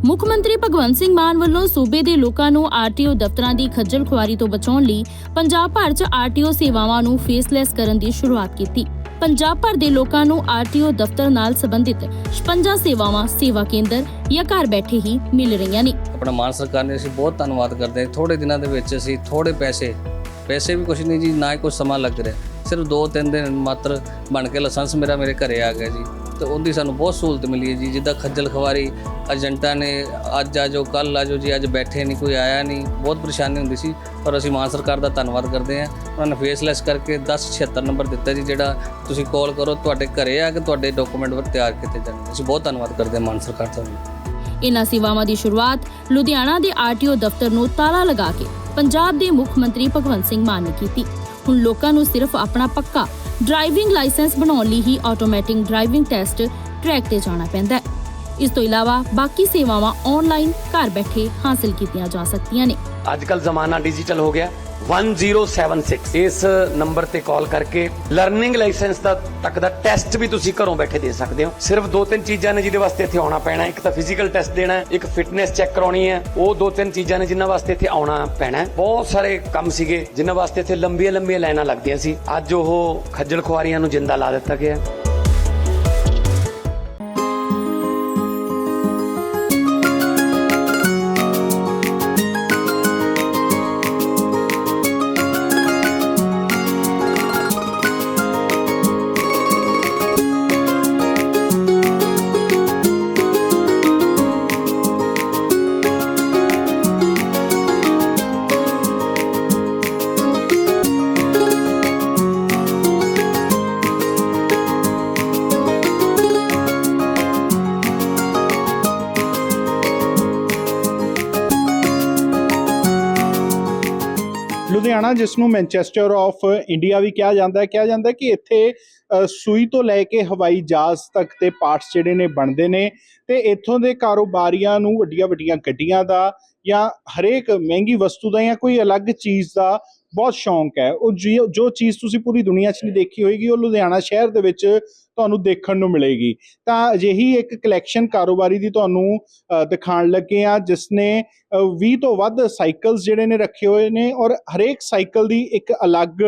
ਮੁੱਖ ਮੰਤਰੀ ਭਗਵੰਤ ਸਿੰਘ ਮਾਨ ਵੱਲੋਂ ਸੂਬੇ ਦੇ ਲੋਕਾਂ ਨੂੰ ਆਰਟੀਓ ਦਫ਼ਤਰਾਂ ਦੀ ਖੱਜਲ ਖੁਆਰੀ ਤੋਂ ਬਚਾਉਣ ਲਈ ਪੰਜਾਬ ਭਰ 'ਚ ਆਰਟੀਓ ਸੇਵਾਵਾਂ ਨੂੰ ਫੇਸਲੈਸ ਕਰਨ ਦੀ ਸ਼ੁਰੂਆਤ ਕੀਤੀ। ਪੰਜਾਬ ਭਰ ਦੇ ਲੋਕਾਂ ਨੂੰ ਆਰਟੀਓ ਦਫ਼ਤਰ ਨਾਲ ਸੰਬੰਧਿਤ 56 ਸੇਵਾਵਾਂ ਸੇਵਾ ਕੇਂਦਰ ਜਾਂ ਘਰ ਬੈਠੇ ਹੀ ਮਿਲ ਰਹੀਆਂ ਨੇ। ਆਪਣਾ ਮਾਨ ਸਰਕਾਰ ਨੇ ਅਸੀਂ ਬਹੁਤ ਧੰਨਵਾਦ ਕਰਦੇ ਹਾਂ। ਥੋੜੇ ਦਿਨਾਂ ਦੇ ਵਿੱਚ ਅਸੀਂ ਥੋੜੇ ਪੈਸੇ ਵੀ ਕੁਝ ਨਹੀਂ ਜੀ, ਨਾ ਹੀ ਕੁਝ ਸਮਾਂ ਲੱਗ ਰਿਹਾ, ਸਿਰਫ 2-3 ਦਿਨ ਮਾਤਰ ਬਣ ਕੇ ਲਾਇਸੈਂਸ ਮੇਰਾ ਮੇਰੇ ਘਰੇ ਆ ਗਿਆ ਜੀ। ਤੇ ਉਹਦੀ ਸਾਨੂੰ ਬਹੁਤ ਸਹੂਲਤ ਮਿਲੀ ਹੈ ਜੀ। ਜਿੱਦਾਂ ਖੱਜਲ ਖਵਾਰੀ ਏਜੰਟਾਂ ਨੇ ਅੱਜ ਆ ਜਾਓ ਕੱਲ੍ਹ ਆ ਜਾਓ ਜੀ, ਅੱਜ ਬੈਠੇ ਨਹੀਂ, ਕੋਈ ਆਇਆ ਨਹੀਂ, ਬਹੁਤ ਪਰੇਸ਼ਾਨੀ ਹੁੰਦੀ ਸੀ। ਪਰ ਅਸੀਂ ਮਾਨ ਸਰਕਾਰ ਦਾ ਧੰਨਵਾਦ ਕਰਦੇ ਹਾਂ, ਉਹਨਾਂ ਨੇ ਫੇਸਲੈਸ ਕਰਕੇ 1076 ਨੰਬਰ ਦਿੱਤਾ ਜੀ, ਜਿਹੜਾ ਤੁਸੀਂ ਕਾਲ ਕਰੋ ਤੁਹਾਡੇ ਘਰੇ ਆ ਕੇ ਤੁਹਾਡੇ ਡਾਕੂਮੈਂਟ ਤਿਆਰ ਕੀਤੇ ਜਾਣਗੇ। ਅਸੀਂ ਬਹੁਤ ਧੰਨਵਾਦ ਕਰਦੇ ਹਾਂ ਮਾਨ ਸਰਕਾਰ ਦਾ। ਇਨ੍ਹਾਂ ਸੇਵਾਵਾਂ ਦੀ ਸ਼ੁਰੂਆਤ ਲੁਧਿਆਣਾ ਦੇ ਆਰਟੀਓ ਦਫ਼ਤਰ ਨੂੰ ਤਾਲਾ ਲਗਾ ਕੇ ਪੰਜਾਬ ਦੇ ਮੁੱਖ ਮੰਤਰੀ ਭਗਵੰਤ ਸਿੰਘ ਮਾਨ ਨੇ ਕੀਤੀ। ਹੁਣ ਲੋਕਾਂ ਨੂੰ ਸਿਰਫ ਆਪਣਾ ਪੱਕਾ ਡਰਾਈਵਿੰਗ ਲਾਇਸੈਂਸ ਬਣਾਉਣ ਲਈ ਹੀ ਆਟੋਮੈਟਿਕ ਡਰਾਈਵਿੰਗ ਟੈਸਟ ਟਰੈਕ ਤੇ ਜਾਣਾ ਪੈਂਦਾ ਹੈ। ਇਸ ਤੋਂ ਇਲਾਵਾ ਬਾਕੀ ਸੇਵਾਵਾਂ ਆਨਲਾਈਨ ਘਰ ਬੈਠੇ ਹਾਸਲ ਕੀਤੀਆਂ ਜਾ ਸਕਦੀਆਂ ਨੇ। ਅੱਜਕੱਲ ਜ਼ਮਾਨਾ ਡਿਜੀਟਲ ਹੋ ਗਿਆ। 1076 ਇਸ ਨੰਬਰ ਤੇ ਕਾਲ ਕਰਕੇ ਲਰਨਿੰਗ ਲਾਇਸੈਂਸ ਦਾ ਤੱਕ ਦਾ ਟੈਸਟ ਵੀ ਤੁਸੀਂ ਘਰੋਂ ਬੈਠੇ ਦੇ ਸਕਦੇ ਹੋ। ਸਿਰਫ 2-3 ਚੀਜ਼ਾਂ ਨੇ ਜਿਹਦੇ ਵਾਸਤੇ ਇੱਥੇ ਆਉਣਾ ਪੈਣਾ। ਇੱਕ ਤਾਂ ਫਿਜ਼ੀਕਲ ਟੈਸਟ ਦੇਣਾ ਹੈ, ਇੱਕ ਫਿਟਨੈਸ ਚੈੱਕ ਕਰਾਉਣੀ ਹੈ। ਉਹ 2-3 ਚੀਜ਼ਾਂ ਨੇ ਜਿਨ੍ਹਾਂ ਵਾਸਤੇ ਇੱਥੇ ਆਉਣਾ ਪੈਣਾ ਹੈ। ਬਹੁਤ ਸਾਰੇ ਕੰਮ ਸੀਗੇ ਜਿਨ੍ਹਾਂ ਵਾਸਤੇ ਇੱਥੇ ਲੰਬੀਆਂ ਲਾਈਨਾਂ ਲੱਗਦੀਆਂ ਸੀ। ਅੱਜ ਉਹ ਖੱਜਲ ਖੁਆਰੀਆਂ ਨੂੰ ਜਿੰਦਾ ਲਾ ਦਿੱਤਾ ਗਿਆ। ਲੁਧਿਆਣਾ ਜਿਸ ਨੂੰ ਮੈਨਚੈਸਟਰ ਆਫ ਇੰਡੀਆ ਵੀ ਕਿਹਾ ਜਾਂਦਾ ਹੈ ਕਿ ਇੱਥੇ ਸੂਈ ਤੋਂ ਲੈ ਕੇ ਹਵਾਈ ਜਹਾਜ਼ ਤੱਕ ਦੇ ਪਾਰਟਸ ਜਿਹੜੇ ਨੇ ਬਣਦੇ ਨੇ ਤੇ ਇੱਥੋਂ ਦੇ ਕਾਰੋਬਾਰੀਆਂ ਨੂੰ ਵੱਡੀਆਂ ਗੱਡੀਆਂ ਦਾ ਜਾਂ ਹਰੇਕ ਮਹਿੰਗੀ ਵਸਤੂ ਦਾ ਜਾਂ ਕੋਈ ਅਲੱਗ ਚੀਜ਼ ਦਾ ਬਹੁਤ ਸ਼ੌਂਕ ਹੈ। ਉਹ ਜੋ ਚੀਜ਼ ਤੁਸੀਂ ਪੂਰੀ ਦੁਨੀਆ 'ਚ ਨਹੀਂ ਦੇਖੀ ਹੋਏਗੀ ਉਹ ਲੁਧਿਆਣਾ ਸ਼ਹਿਰ ਦੇ ਵਿੱਚ ਤੁਹਾਨੂੰ ਦੇਖਣ ਨੂੰ ਮਿਲੇਗੀ। ਤਾਂ ਅਜਿਹੀ ਇੱਕ ਕਲੈਕਸ਼ਨ ਕਾਰੋਬਾਰੀ ਦੀ ਤੁਹਾਨੂੰ ਦਿਖਾਉਣ ਲੱਗੇ ਆ ਜਿਸ ਨੇ 20 ਤੋਂ ਵੱਧ ਸਾਈਕਲਸ ਜਿਹੜੇ ਨੇ ਰੱਖੇ ਹੋਏ ਨੇ ਔਰ ਹਰੇਕ ਸਾਈਕਲ ਦੀ ਇੱਕ ਅਲੱਗ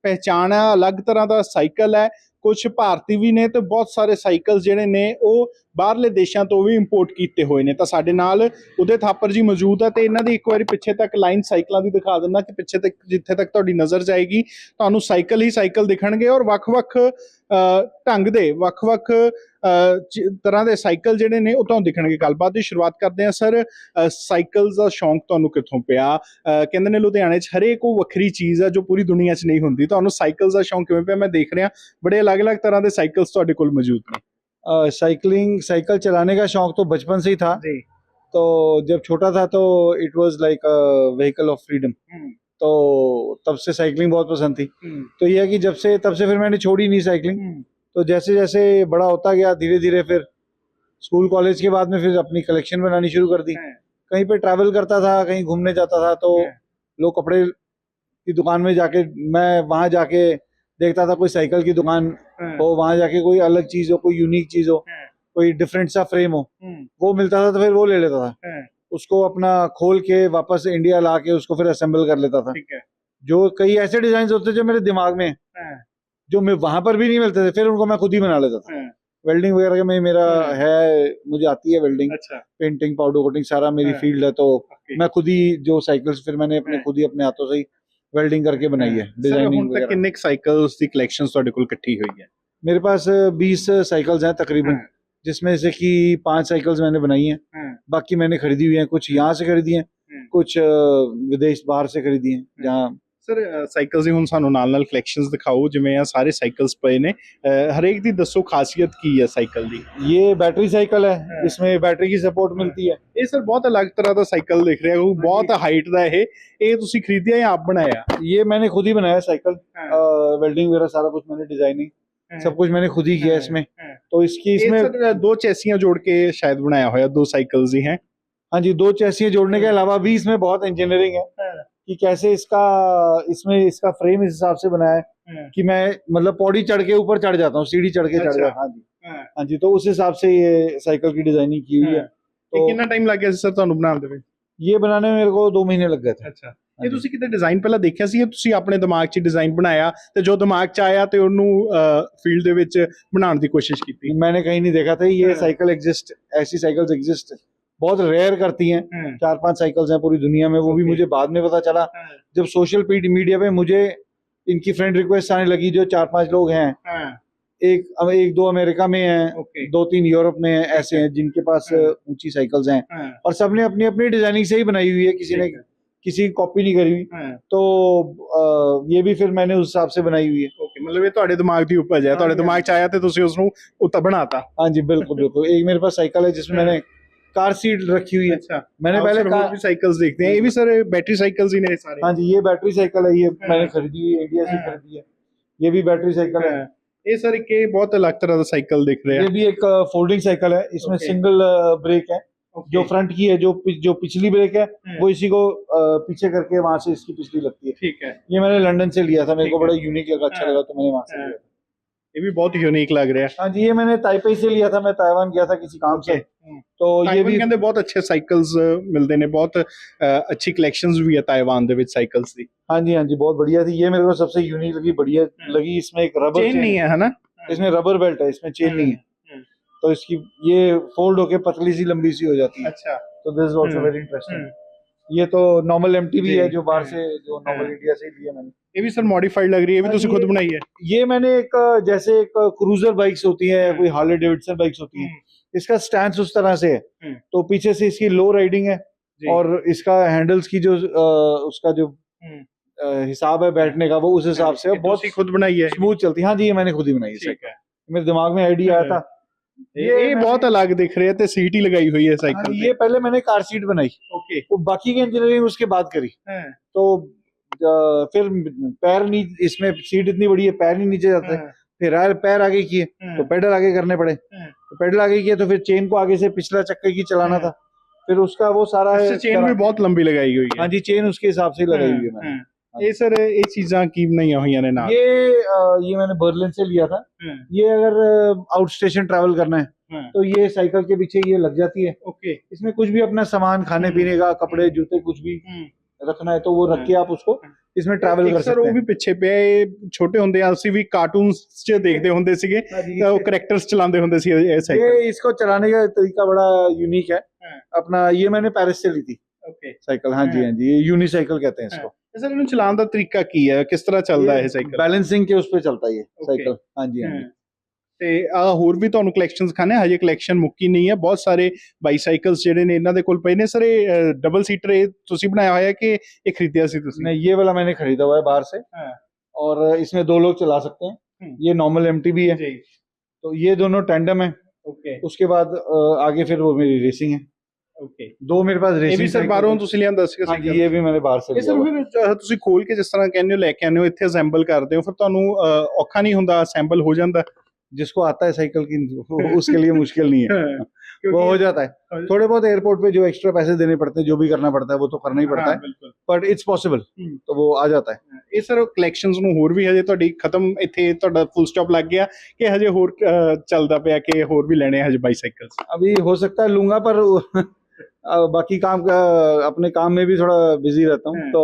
ਪਹਿਚਾਣ ਹੈ, ਅਲੱਗ ਤਰ੍ਹਾਂ ਦਾ ਸਾਈਕਲ ਹੈ। ਕੁਝ ਭਾਰਤੀ ਵੀ ਨੇ ਤੇ ਬਹੁਤ ਸਾਰੇ ਸਾਈਕਲ ਜਿਹੜੇ ਨੇ ਉਹ ਬਾਹਰਲੇ ਦੇਸ਼ਾਂ ਤੋਂ ਵੀ ਇੰਪੋਰਟ ਕੀਤੇ ਹੋਏ ਨੇ। ਤਾਂ ਸਾਡੇ ਨਾਲ ਉਦੇ ਥਾਪਰ ਜੀ ਮੌਜੂਦ ਹੈ ਤੇ ਇਹਨਾਂ ਦੀ ਇੱਕ ਵਾਰੀ ਪਿੱਛੇ ਤੱਕ ਲਾਈਨ ਸਾਈਕਲਾਂ ਦੀ ਦਿਖਾ ਦਿੰਦਾ ਕਿ ਪਿੱਛੇ ਤੱਕ ਜਿੱਥੇ ਤੱਕ ਤੁਹਾਡੀ ਨਜ਼ਰ ਜਾਏਗੀ ਤੁਹਾਨੂੰ ਸਾਈਕਲ ਹੀ ਸਾਈਕਲ ਦਿਖਣਗੇ ਔਰ ਵੱਖ-ਵੱਖ ਢੰਗ ਦੇ ਵੱਖ-ਵੱਖ ਤਰ੍ਹਾਂ ਦੇ ਸਾਈਕਲ ਜਿਹੜੇ ਨੇ ਉਹ ਤੁਹਾਨੂੰ ਦਿਖਣਗੇ। ਗੱਲਬਾਤ ਦੀ ਸ਼ੁਰੂਆਤ ਕਰਦੇ ਹਾਂ। ਸਰ, ਸਾਈਕਲਸ ਦਾ ਸ਼ੌਂਕ ਤੁਹਾਨੂੰ ਕਿੱਥੋਂ ਪਿਆ? ਕਹਿੰਦੇ ਨੇ ਲੁਧਿਆਣੇ 'ਚ ਹਰੇਕ ਉਹ ਵੱਖਰੀ ਚੀਜ਼ ਹੈ ਜੋ ਪੂਰੀ ਦੁਨੀਆ 'ਚ ਨਹੀਂ ਹੁੰਦੀ। ਤੁਹਾਨੂੰ ਸਾਈਕਲਸ ਦਾ ਸ਼ੌਂਕ ਕਿਵੇਂ ਪਿਆ? ਮੈਂ ਦੇਖ ਰਿਹਾ बड़े अलग अलग तरह के साइकिल्स ਤੁਹਾਡੇ ਕੋਲ मौजूद हैं। साइकिल चलाने का शौक तो बचपन से ही था जी। तो जब छोटा था तो it was like a vehicle of freedom. तो तब से साइकिलिंग बहुत पसंद थी। तो यह है कि तब से फिर मैंने छोड़ी नहीं साइकिलिंग। तो जैसे जैसे बड़ा होता गया धीरे धीरे फिर स्कूल कॉलेज के बाद में फिर अपनी कलेक्शन बनानी शुरू कर दी। कहीं पे ट्रैवल करता था, कहीं घूमने जाता था तो लोग कपड़े की दुकान में जाके मैं वहाँ जाके देखता था कोई साइकिल की दुकान हो, वहां जाके कोई अलग चीज हो, कोई यूनिक चीज हो, कोई डिफरेंट सा फ्रेम हो, वो मिलता था तो फिर वो ले लेता था। उसको अपना खोल के वापस इंडिया ला के उसको फिर असेंबल कर लेता था। जो कई ऐसे डिजाइन होते जो मेरे दिमाग में जो मैं वहां पर भी नहीं मिलते थे फिर उनको मैं खुद ही बना लेता था। वेल्डिंग वगैरह में मेरा है, मुझे आती है वेल्डिंग, पेंटिंग, पाउडर कोटिंग सारा मेरी फील्ड है। तो मैं खुद ही जो साइकिल्स फिर मैंने खुद ही अपने हाथों से ही वेल्डिंग करके बनाई है। डिजाइनिंग वगैरह। कितने साइकिल्स की कलेक्शन ਤੁਹਾਡੇ ਕੋਲ ਇਕੱਠੀ ਹੋਈ ਹੈ? मेरे पास 20 साइकिल्स हैं तकरीबन, जिसमें से कि 5 साइकिल्स मैंने बनाई हैं, बाकी मैंने खरीदी हुई हैं। कुछ यहाँ से खरीदी हैं, कुछ विदेश बाहर से खरीदी हैं। जहाँ सर साइकिल्स ਦੀ ਹੁਣ ਸਾਨੂੰ ਨਾਲ ਕਲੈਕਸ਼ਨਸ ਦਿਖਾਓ। ਜਿਵੇਂ ਆ ਸਾਰੇ ਸਾਈਕल्स ਪਏ ਨੇ, ਹਰੇਕ ਦੀ ਦੱਸੋ ਖਾਸੀਅਤ ਕੀ ਹੈ ਸਾਈਕਲ ਦੀ? ये बैटरी साइकिल है, इसमें बैटरी की सपोर्ट मिलती है। ਇਹ ਸਰ ਬਹੁਤ ਅਲੱਗ ਤਰ੍ਹਾਂ ਦਾ ਸਾਈਕਲ ਦਿਖ ਰਿਹਾ, ਉਹ ਬਹੁਤ ਹਾਈਟ ਦਾ। ਇਹ ਤੁਸੀਂ ਖਰੀਦਿਆ ਜਾਂ ਆਪ ਬਣਾਇਆ? ये मैंने खुद ही बनाया साइकिल। वेल्डिंग वगैरह सारा कुछ मैंने, डिजाइनिंग सब कुछ मैंने खुद ही किया इसमें। तो इसमें 2 चैसियां जोड़ के शायद बनाया हुआ 2 साइकिल्स ही हैं। हाँ जी, 2 चैसियां जोड़ने के अलावा भी इसमें बहुत इंजीनियरिंग है कि कैसे इसका फ्रेम इस हिसाब से बनाया है कि मैं मतलब पौड़ी चढ़ के ऊपर चढ़ जाता हूँ, सीढ़ी चढ़ के चढ़ जाता हूँ। हाँ जी, तो उस हिसाब से ये साइकिल की डिजाइनिंग की हुई है। ਇਹ ਕਿੰਨਾ ਟਾਈਮ ਲੱਗ ਗਿਆ ਸੀ ਸਰ ਤੁਹਾਨੂੰ ਬਣਾਉਣ ਦੇ ਵਿੱਚ? ये बनाने में मेरे को 2 महीने लग गए थे। ਅੱਛਾ, ਇਹ ਤੁਸੀਂ ਕਿਤੇ ਡਿਜ਼ਾਈਨ ਪਹਿਲਾਂ ਦੇਖਿਆ ਸੀ ਜਾਂ ਤੁਸੀਂ ਆਪਣੇ ਦਿਮਾਗ 'ਚ ਡਿਜ਼ਾਈਨ ਬਣਾਇਆ ਤੇ ਜੋ ਦਿਮਾਗ 'ਚ ਆਇਆ ਤੇ ਉਹਨੂੰ ਫੀਲਡ ਦੇ ਵਿੱਚ ਬਣਾਉਣ ਦੀ ਕੋਸ਼ਿਸ਼ ਕੀਤੀ? मैंने कहीं नहीं देखा था ये हाँ। साइकिल एग्जिस्ट, ऐसी साइकिल्स एग्जिस्ट बहुत रेयर करती हैं। 4-5 साइकिल्स हैं पूरी दुनिया में, वो भी Okay. मुझे बाद में पता चला जब सोशल मीडिया पे मुझे इनकी फ्रेंड रिक्वेस्ट आने लगी। जो 4-5 लोग हैं, एक दो अमेरिका में हैं, Okay. 2-3 यूरोप में हैं, ऐसे हैं जिनके पास हाँ। ऊंची साइकिल्स हैं और सबने अपनी अपनी डिजाइनिंग से ही बनाई हुई है, किसी ने ठीक है। किसी कॉपी नहीं करी हुई। तो ये भी फिर मैंने उस हिसाब से बनाई हुई है। ਓਕੇ, ਮਤਲਬ ਇਹ ਤੁਹਾਡੇ ਦਿਮਾਗ ਦੀ ਉਪਜ ਹੈ, ਤੁਹਾਡੇ ਦਿਮਾਗ 'ਚ ਆਇਆ ਤੇ ਤੁਸੀਂ ਉਸ ਨੂੰ ਉੱਤਾ ਬਣਾਤਾ। हाँ जी बिल्कुल बिल्कुल। एक मेरे पास साइकिल है जिसमें मैंने कार सीट रखी हुई है। अच्छा, मैंने आप पहले सर और भी साइकिल्स देखते हैं, ये भी सर बैटरी साइकिल्स ही ने सारे? हाँ जी, ये बैटरी साइकिल है, ये हाँ। मैंने खरीदी हुई है, इंडिया से हाँ। खरीदी है। ये भी बैटरी साइकिल है। हाँ। ये सर एक ये बहुत अलग तरह का साइकिल दिख रहा ये है। भी एक फोल्डिंग साइकिल है, इसमें Okay. सिंगल ब्रेक है। Okay. जो फ्रंट की है, जो पिछली ब्रेक है हाँ। वो इसी को पीछे करके वहां से इसकी पिछली लगती है। ठीक है, ये मैंने लंदन से लिया था, मेरे को ठीक है। बड़ा यूनिक लगा, अच्छा हाँ। लगा तो मैंने वहां से हाँ। लिया था। ये भी बहुत यूनिक लग रहा है। हाँ जी, ये मैंने ताइपे से लिया था, मैं ताइवान गया था किसी काम से। तो ये ਤਾਈਵਾਨ भी ਕਹਿੰਦੇ ਬਹੁਤ ਅੱਛੇ ਸਾਈਕल्स ਮਿਲਦੇ ਨੇ, ਬਹੁਤ ਅੱਛੀ ਕਲੈਕਸ਼ंस ਵੀ ਹੈ ਤਾਈਵਾਨ ਦੇ ਵਿੱਚ ਸਾਈਕल्स ਦੀ। हाँ जी बहुत बढ़िया थी। ये मेरे को सबसे यूनिक लगी, बढ़िया लगी। इसमें एक रबर चेन नहीं है, है ना? इसमें रबर बेल्ट है, इसमें चेन नहीं है। तो इसकी ये फोल्ड होके पतली सी लंबी सी हो जाती है। अच्छा, तो this is also hmm, very interesting. ये तो नॉर्मल एमटीवी जी, है जो बाहर से, जो हाँ। नॉर्मल इंडिया से लिया मैंने। ये भी सर मॉडिफाइड लग रही है, ये भी हाँ, तुसी खुद बनाई है? ये मैंने एक जैसे एक क्रूजर बाइक्स होती है, कोई हार्ले डेविडसन बाइक्स होती है, इसका स्टैंड उस तरह से है। तो पीछे से इसकी लो राइडिंग है जी। और इसका हैंडल्स की जो उसका जो हिसाब है बैठने का, वो उस हिसाब से है। बहुत बहुत खुद बनाई है? स्मूथ चलती है। हाँ जी, ये मैंने खुद ही बनाई है ठीक साइकिल। है, मेरे दिमाग में आइडिया आया था। ये बहुत अलग दिख रही है, तो सीट ही लगाई हुई है हाँ, साइकिल ये पहले मैंने कार सीट बनाई, ओके। वो बाकी की इंजीनियरिंग उसके बाद करी। तो फिर पैर नीचे, इसमें सीट इतनी बड़ी है पैर नहीं नीचे जाते। फिर पैर आगे किए तो पेडल आगे करने पड़े, तो पेडल आगे किए तो फिर चेन को आगे से पिछला चक्के की चलाना था। फिर उसका वो सारा है, चेन भी बहुत लंबी लगाई हुई है। हाँ जी, चेन उसके हिसाब से लगाई हुई है मैंने। ये सर ये चीज़ां की बनाई हुई ने नाल? ये मैंने बर्लिन से लिया था। ये अगर आउट स्टेशन ट्रैवल करना है तो ये साइकिल के पीछे ये लग जाती है। ओके, इसमें कुछ भी अपना सामान, खाने पीने का, कपड़े, जूते, कुछ भी रखना है तो वो रख के आप उसको इसमें ट्रैवल कर सर सकते वो हैं। ਵੀ ਪਿੱਛੇ ਪਿਆ, ਇਹ ਛੋਟੇ ਹੁੰਦੇ ਆ ਅਸੀਂ ਵੀ ਕਾਰਟੂਨਸ 'ਚ ਦੇਖਦੇ ਹੁੰਦੇ ਸੀਗੇ, ਤਾਂ ਉਹ ਕਰੈਕਟਰਸ ਚਲਾਉਂਦੇ ਹੁੰਦੇ ਸੀ ਇਹ ਸਾਈਕਲ। ये इसको चलाने का तरीका बड़ा यूनिक है अपना। ये मैंने पेरिस से ली थी ओके साइकिल। हाँ जी, ये यूनिसाइकिल कहते हैं इसको। ਸਰ ਇਹਨੂੰ ਚਲਾਉਣ ਦਾ ਤਰੀਕਾ ਕੀ ਹੈ, ਕਿਸ ਤਰ੍ਹਾਂ ਚੱਲਦਾ ਹੈ ਸਾਈਕਲ? बैलेंसिंग के उस पे चलता है ये साइकिल। हाँ जी, हाँ जी। ਤੇ ਆ ਹੋਰ ਵੀ ਤੁਹਾਨੂੰ ਕਲੈਕਸ਼ਨਸ ਖਾਣੇ, ਹਜੇ ਕਲੈਕਸ਼ਨ ਮੁੱਕੀ ਨਹੀਂ ਹੈ, ਬਹੁਤ ਸਾਰੇ ਬਾਈਸਾਈਕਲਸ ਜਿਹੜੇ ਨੇ ਇਹਨਾਂ ਦੇ ਕੋਲ ਪਏ ਨੇ। ਸਰ ਇਹ ਡਬਲ ਸੀਟਰ ਇਹ ਤੁਸੀਂ ਬਣਾਇਆ ਹੋਇਆ ਕਿ ਇਹ ਖਰੀਦਿਆ ਸੀ ਤੁਸੀਂ? नहीं, ये वाला मैंने खरीदा हुआ है बाहर से, और इसमें 2 लोग चला सकते हैं। ये नॉर्मल एमटीबी है, जी, तो ये दोनों टैंडम है। ओके उसके बाद आगे फिर वो मेरी रेसिंग है। ओके। दो मेरे पास ਇਹ ਵੀ रेसिंग ਸਰ ਬਾਹਰੋਂ ਤੁਸੀਂ ਲਿਆਂਦਾ ਸੀ हाँ जी, ये भी मैंने बाहर से ਇਹ लिया ਸਰ हुआ है। ਫਿਰ ਤੁਸੀਂ ਖੋਲ ਕੇ ਜਿਸ ਤਰ੍ਹਾਂ ਕਹਿੰਦੇ ਹੋ ਲੈ ਕੇ ਆਉਂਦੇ ਹੋ, ਇੱਥੇ ਅਸੈਂਬਲ ਕਰਦੇ ਹੋ, ਫਿਰ ਤੁਹਾਨੂੰ ਔਖਾ ਨਹੀਂ ਹੁੰਦਾ, ਅਸੈਂਬਲ ਹੋ ਜਾਂਦਾ? जिसको आता है साइकिल की उसके लिए मुश्किल नहीं है, वो हो जाता है। थोड़े बहुत एयरपोर्ट पे जो एक्स्ट्रा पैसे देने पड़ते हैं, जो भी करना पड़ता है वो तो करना ही पड़ता है, ਬਿਲਕੁਲ। बट इट्स पॉसिबल, तो वो आ जाता है। ਇਹ ਸਰ ਕਲੈਕਸ਼ਨਸ ਨੂੰ ਹੋਰ ਵੀ ਹਜੇ ਤੁਹਾਡੀ ਖਤਮ, ਇੱਥੇ ਤੁਹਾਡਾ ਫੁੱਲ ਸਟਾਪ ਲੱਗ ਗਿਆ ਕਿ ਹਜੇ ਹੋਰ ਚੱਲਦਾ ਪਿਆ ਕਿ ਹੋਰ ਵੀ ਲੈਣੇ ਹਜੇ ਬਾਈਸਾਈਕल्स? अभी हो सकता है लूंगा, पर बाकी काम का, अपने काम में भी थोड़ा बिजी रहता हूँ। तो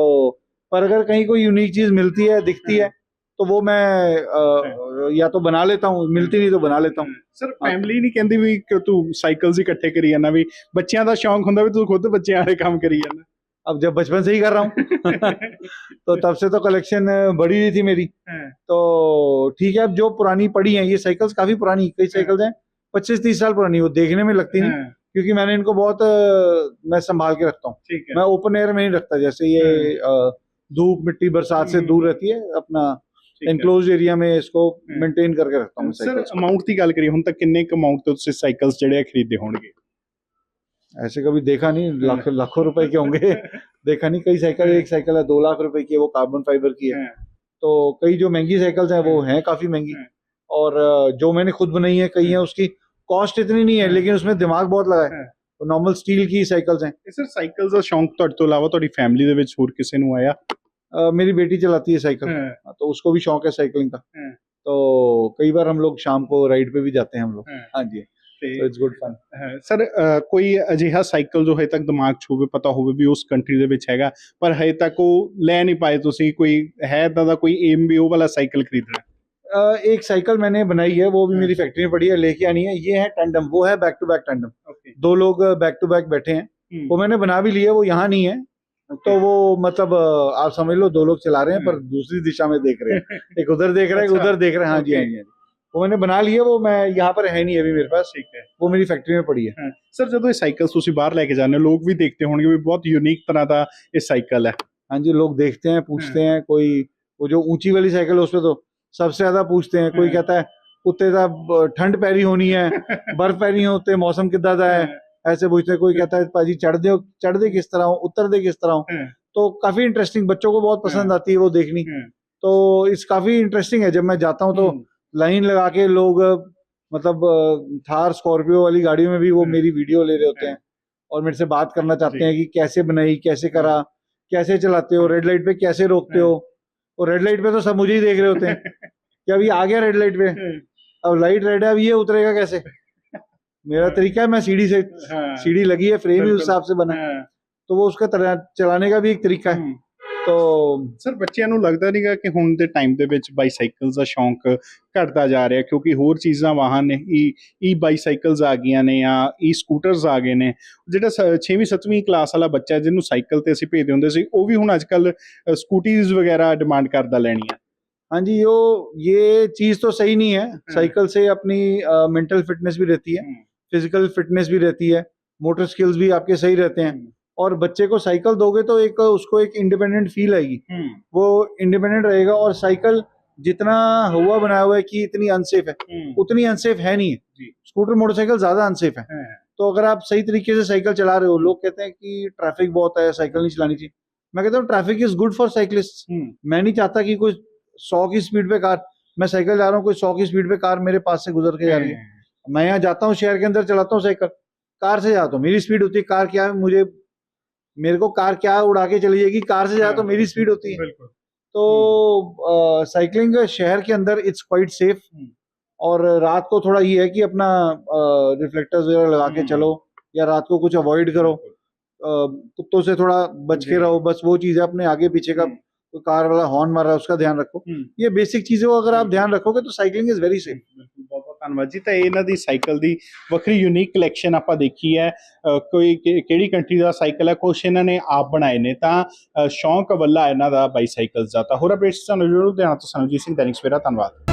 पर अगर कहीं कोई यूनिक चीज मिलती है, दिखती है, तो वो मैं या तो बना लेता हूँ, मिलती नहीं तो बना लेता हूँ। ਸਰ ਫੈਮਿਲੀ ਨਹੀਂ ਕਹਿੰਦੀ ਵੀ ਕਿ ਤੂੰ ਸਾਈਕल्स ਹੀ ਇਕੱਠੇ ਕਰੀ ਜਾਂਦਾ, ਵੀ ਬੱਚਿਆਂ ਦਾ ਸ਼ੌਂਕ ਹੁੰਦਾ ਵੀ ਤੂੰ ਖੁਦ ਬੱਚਿਆਂ ਵਾਲੇ ਕੰਮ ਕਰੀ ਜਾਂਦਾ? अब जब बचपन से ही कर रहा हूँ तो तब से तो कलेक्शन बढ़ी हुई थी मेरी। तो ठीक है, अब जो पुरानी पड़ी हैं, ये साइकिल्स काफी पुरानी, कई साइकिल्स हैं 25-30 साल पुरानी, वो देखने में लगती नहीं, क्योंकि मैंने इनको बहुत मैं संभाल के रखता हूँ। ठीक है, मैं ओपन एयर में नहीं रखता, जैसे ये धूप, मिट्टी, बरसात से दूर रहती है, अपना एनक्लोज एरिया में इसको मेंटेन करके रखता हूँ। ਸਰ ਅਮਾਉਂਟ ਦੀ ਗੱਲ ਕਰੀਏ, ਹੁਣ ਤੱਕ ਕਿੰਨੇ ਕ ਅਮਾਉਂਟ ਤੇ ਤੁਸੀਂ ਸਾਈਕल्स ਜਿਹੜੇ ਆ ਖਰੀਦੇ ਹੋਣਗੇ? ऐसे कभी देखा नहीं, लाखों रुपए के होंगे। देखा नहीं, कई साइकिल, एक साइकिल है 2 लाख रुपए की है, वो कार्बन फाइबर की है। तो कई जो महंगी साइकिल्स हैं वो हैं काफी महंगी, और जो मैंने खुद बनाई है कई हैं, उसकी कॉस्ट इतनी नहीं है, लेकिन उसमें दिमाग बहुत लगा है। तो नॉर्मल स्टील की साइकिल्स हैं। ਸਰ ਸਾਈਕल्स ਦਾ ਸ਼ੌਂਕ ਤੁਹਾਡੇ ਤੋਂ ਇਲਾਵਾ ਤੁਹਾਡੀ ਫੈਮਿਲੀ ਦੇ ਵਿੱਚ ਹੋਰ ਕਿਸੇ ਨੂੰ ਆਇਆ? मेरी बेटी चलाती है साइकिल, तो उसको भी शौक है साइकिलिंग का। तो कई बार हम लोग शाम को राइड पे भी जाते हैं हम लोग। हाँ जी, so it's good fun. Sir ਕੋਈ ਅਜਿਹਾ ਸਾਈਕਲ ਜੋ ਹਜੇ ਤੱਕ ਦਿਮਾਗ 'ਚ ਹੋਵੇ, ਪਤਾ ਹੋਵੇ ਵੀ ਉਸ ਕੰਟਰੀ ਦੇ ਵਿੱਚ ਹੈਗਾ, ਪਰ ਹਜੇ ਤੱਕ ਉਹ ਲੈ ਨਹੀਂ ਪਾਏ ਤੁਸੀਂ, ਕੋਈ ਹੈ ਇੱਦਾਂ ਦਾ ਕੋਈ ਏਮ ਵੀ ਉਹ ਵਾਲਾ ਸਾਈਕਲ ਖਰੀਦਣਾ? एक साइकिल मैंने बनाई है, वो भी मेरी फैक्ट्री में पड़ी है, लेके आनी है। ये है टैंडम, वो है back to back tandem. Okay. दो लोग बैक टू बैक बैठे हैं, वो मैंने बना भी लिया, वो यहाँ नहीं है। तो वो मतलब आप समझ लो 2 लोग चला रहे हैं पर दूसरी दिशा में देख रहे हैं, एक उधर देख रहा है, एक उधर देख रहे हैं। हाँ जी, हाँ जी, हाँ जी। वो मैंने बना लिया, वो मैं यहाँ पर है नहीं अभी मेरे पास, ठीक है। वो मेरी फैक्ट्री में पड़ी है। ਸਰ ਜਦੋਂ ਇਹ ਸਾਈਕਲ ਤੁਸੀਂ ਬਾਹਰ ਲੈ ਕੇ ਜਾਂਦੇ ਹੋ, ਲੋਕ ਵੀ ਦੇਖਦੇ ਹੋਣਗੇ ਵੀ ਬਹੁਤ ਯੂਨੀਕ ਤਰ੍ਹਾਂ ਦਾ ਇਹ ਸਾਈਕਲ ਹੈ। हाँ जी, लोग देखते हैं, पूछते हैं। कोई वो जो ऊंची वाली साइकिल है उसपे तो सबसे ज्यादा पूछते हैं। कोई कहता है उत्ते दा ठंड पैरी होनी है, बर्फ पैरी होते, मौसम कितना दा है, ऐसे पूछते हैं। कोई कहता है पाजी चढ़ दे किस तरह हो, उतर दे किस तरह हो। तो काफी इंटरेस्टिंग, बच्चों को बहुत पसंद आती है वो देखनी। तो इस काफी इंटरेस्टिंग है। जब मैं जाता हूँ तो लाइन लगा के लोग मतलब थार स्कॉर्पियो वाली गाड़ियों में भी वो मेरी वीडियो ले रहे होते हैं और मेरे से बात करना चाहते हैं कि कैसे बनाई, कैसे करा, कैसे चलाते हो, रेड लाइट पे कैसे रोकते हो। और रेड लाइट पे तो सब मुझे ही देख रहे होते हैं कि अभी आ गया रेड लाइट पे, अब लाइट रेड है, अब ये उतरेगा कैसे। मेरा तरीका है, मैं सीढ़ी लगी है, फ्रेम ही उस हिसाब से बना है, तो वो उसका चलाने का भी एक तरीका है। तो ਸਰ ਬੱਚਿਆਂ ਨੂੰ ਲੱਗਦਾ ਨਹੀਂਗਾ ਕਿ ਹੁਣ ਦੇ ਟਾਈਮ ਦੇ ਵਿੱਚ ਬਾਈਸਾਈਕਲਸ ਦਾ ਸ਼ੌਂਕ ਘਟਦਾ ਜਾ ਰਿਹਾ, ਕਿਉਂਕਿ ਹੋਰ ਚੀਜ਼ਾਂ ਵਾਹਨ ਨੇ, ਈ ਬਾਈਸਾਈਕਲਸ ਆ ਗਈਆਂ ਨੇ ਜਾਂ ਈ ਸਕੂਟਰਸ ਆ ਗਏ ਨੇ। ਜਿਹੜਾ 6ਵੀਂ 7ਵੀਂ ਕਲਾਸ ਵਾਲਾ ਬੱਚਾ ਜਿਹਨੂੰ ਸਾਈਕਲ ਤੇ ਅਸੀਂ ਭੇਜਦੇ ਹੁੰਦੇ ਸੀ, ਉਹ ਵੀ ਹੁਣ ਅੱਜ ਕੱਲ ਸਕੂਟੀਜ਼ ਵਗੈਰਾ ਡਿਮਾਂਡ ਕਰਦਾ ਲੈਣੀਆਂ। हाँ जी, ये चीज तो सही नहीं है। साइकिल से अपनी मेंटल फिटनेस भी रहती है, फिजिकल फिटनेस भी रहती है, मोटर स्किल्स भी आपके सही रहते हैं। और बच्चे को साइकिल दोगे तो उसको एक इंडिपेंडेंट फील आएगी, वो इंडिपेंडेंट रहेगा। और साइकिल जितना हुआ बनाया हुआ है कि इतनी अनसेफ है, उतनी अनसेफ है नहीं है। स्कूटर मोटरसाइकिल ज्यादा अनसेफ है। तो अगर आप सही तरीके से साइकिल चला रहे हो, लोग कहते हैं कि ट्रैफिक बहुत है, साइकिल नहीं चलानी चाहिए। मैं कहता हूँ traffic is good for cyclist. मैं नहीं चाहता कि कोई 100 की स्पीड पे कार, मैं साइकिल जा रहा हूँ, कोई 100 की स्पीड पे कार मेरे पास से गुजर के जा रही है, मैं यहाँ जाता हूँ शहर के अंदर चलाता हूँ साइकिल, कार से जाता हूँ, मेरी स्पीड होती है। कार क्या है, मेरे को कार क्या उड़ा के चली जाएगी, कार से जाता तो मेरी स्पीड होती है। तो साइकिलिंग शहर के अंदर इट्स क्वाइट सेफ। और रात को थोड़ा ये है कि अपना रिफ्लेक्टर्स वगैरह लगा के चलो, या रात को कुछ अवॉइड करो, कुत्तों से थोड़ा बच के रहो। बस वो चीज है, अपने आगे पीछे का कोई कार वाला हॉर्न मार रहा है उसका ध्यान रखो। ये बेसिक चीजें को अगर आप ध्यान रखोगे तो साइकिलिंग इज वेरी सेफ। ਬਹੁਤ ਬਹੁਤ ਧੰਨਵਾਦ ਜੀ। ਤਾਂ ਇਹਨਾਂ ਦੀ ਸਾਈਕਲ ਦੀ ਵੱਖਰੀ ਯੂਨੀਕ ਕਲੈਕਸ਼ਨ ਆਪਾਂ ਦੇਖੀ ਹੈ। ਕੋਈ ਕਿਹੜੀ ਕੰਟਰੀ ਦਾ ਸਾਈਕਲ ਹੈ, ਕੁਛ ਇਹਨਾਂ ਨੇ ਆਪ ਬਣਾਏ ਨੇ। ਤਾਂ ਸ਼ੌਂਕ ਵੱਲਾ ਇਹਨਾਂ ਦਾ ਬਾਈਸਾਈਕਲਸ ਦਾ। ਤਾਂ ਹੋਰ ਅਪਡੇਟਸ ਤੁਹਾਨੂੰ ਜ਼ਰੂਰ ਦੇਣਾ। ਤੋਂ ਸੰਜੀਤ ਸਿੰਘ, ਦੈਨਿਕ ਸਵੇਰਾ, ਧੰਨਵਾਦ।